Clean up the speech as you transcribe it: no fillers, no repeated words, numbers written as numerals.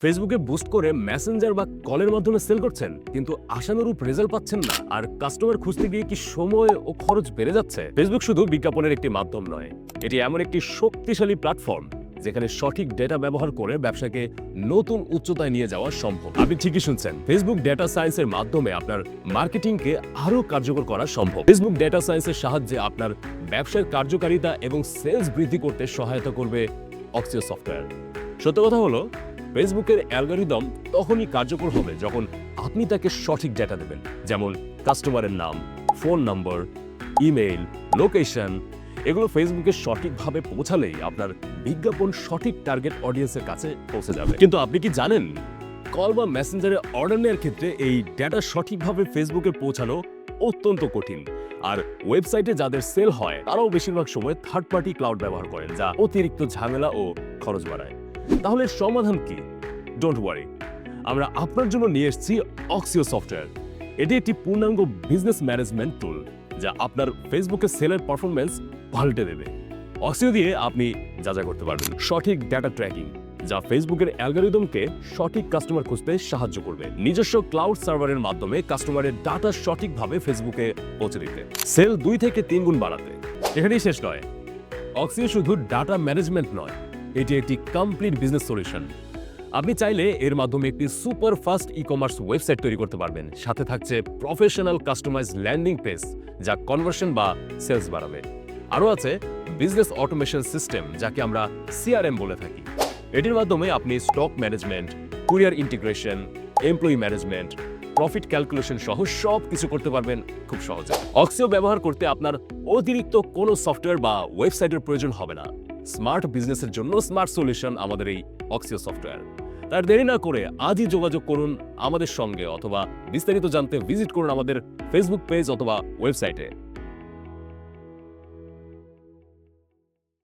ফেসবুকে বুস্ট করে মেসেঞ্জার বা কলের মাধ্যমে সেল করছেন, কিন্তু আশানুরূপ রেজাল্ট পাচ্ছেন না, আর কাস্টমার খুঁজতে গিয়ে কি সময় ও খরচ বেড়ে যাচ্ছে? ফেসবুক শুধু বিজ্ঞাপনের একটি মাধ্যম নয়, এটি এমন একটি শক্তিশালী প্ল্যাটফর্ম যেখানে সঠিক ডেটা ব্যবহার করে ব্যবসাকে নতুন উচ্চতায় নিয়ে যাওয়া সম্ভব। আপনি ঠিকই শুনছেন, ফেসবুক ডেটা সায়েন্সের মাধ্যমে আপনার মার্কেটিংকে আরো কার্যকর করা সম্ভব। ফেসবুক ডেটা সায়েন্সের সাহায্যে আপনার ব্যবসার কার্যকারিতা এবং সেলস বৃদ্ধি করতে সহায়তা করবে অক্সিও সফটওয়্যার। সত্য কথা হলো, ফেসবুকের অ্যালগরিদম তখনই কার্যকর হবে যখন আপনি তাকে সঠিক ডেটা দেবেন, যেমন কাস্টমারের নাম, ফোন নম্বর, ইমেইল, লোকেশন। এগুলো ফেসবুকে সঠিকভাবে পৌঁছালেই আপনার বিজ্ঞাপন সঠিক টার্গেট অডিয়েন্সের কাছে পৌঁছে যাবে। কিন্তু আপনি কি জানেন, কল বা মেসেঞ্জারে অর্ডার নেওয়ার ক্ষেত্রে এই ডেটা সঠিকভাবে ফেসবুকে পৌঁছানো অত্যন্ত কঠিন। আর ওয়েবসাইটে যাদের সেল হয় তারাও বেশিরভাগ সময় থার্ড পার্টি ক্লাউড ব্যবহার করেন, যা অতিরিক্ত ঝামেলা ও খরচ বাড়ায়। তাহলে সমাধান কি? ডোন্ট ওয়ারি, আমরা আপনার জন্য নিয়ে এসেছি অক্সিও সফটওয়্যার। এটি একটি পূর্ণাঙ্গ বিজনেস ম্যানেজমেন্ট টুল যা আপনার ফেসবুকে সেলের পারফরমেন্স পাল্টে দেবে। অক্সিও দিয়ে আপনি যা করতে পারবেন: সঠিক ডেটা ট্র্যাকিং, যা ফেসবুকের অ্যালগরিদমকে সঠিক কাস্টমার খুঁজতে সাহায্য করবে; নিজস্ব ক্লাউড সার্ভারের মাধ্যমে কাস্টমারের ডাটা সঠিকভাবে ফেসবুকে পৌঁছে দিতে; সেল 2 থেকে 3 গুণ বাড়াতে। এখানেই শেষ নয়, অক্সিও শুধু ডাটা ম্যানেজমেন্ট নয়, এটি একটি কমপ্লিট বিজনেস সলিউশন। আপনি চাইলে এর মাধ্যমে একটি সুপার ফাস্ট ই-কমার্স ওয়েবসাইট তৈরি করতে পারবেন। সাথে থাকছে প্রফেশনাল কাস্টমাইজ ল্যান্ডিং পেজ, যা কনভার্সন বা সেলস বাড়াবে। আরও আছে বিজনেস অটোমেশন সিস্টেম, যাকে আমরা সিআরএম বলে থাকি। এটির মাধ্যমে আপনি stock management, courier integration, employee management, profit calculation সহ সব কিছু করতে পারবেন খুব সহজে। অক্সিও ব্যবহার করতে আপনার অতিরিক্ত কোনো সফটওয়্যার বা ওয়েবসাইটের প্রয়োজন হবে না। স্মার্ট বিজনেসের জন্য স্মার্ট সলিউশন আমাদের এই অক্সিও সফটওয়্যার। তার দেরি না করে আজই যোগাযোগ করুন আমাদের সঙ্গে, অথবা বিস্তারিত জানতে ভিজিট করুন আমাদের ফেসবুক পেজ অথবা ওয়েবসাইটে।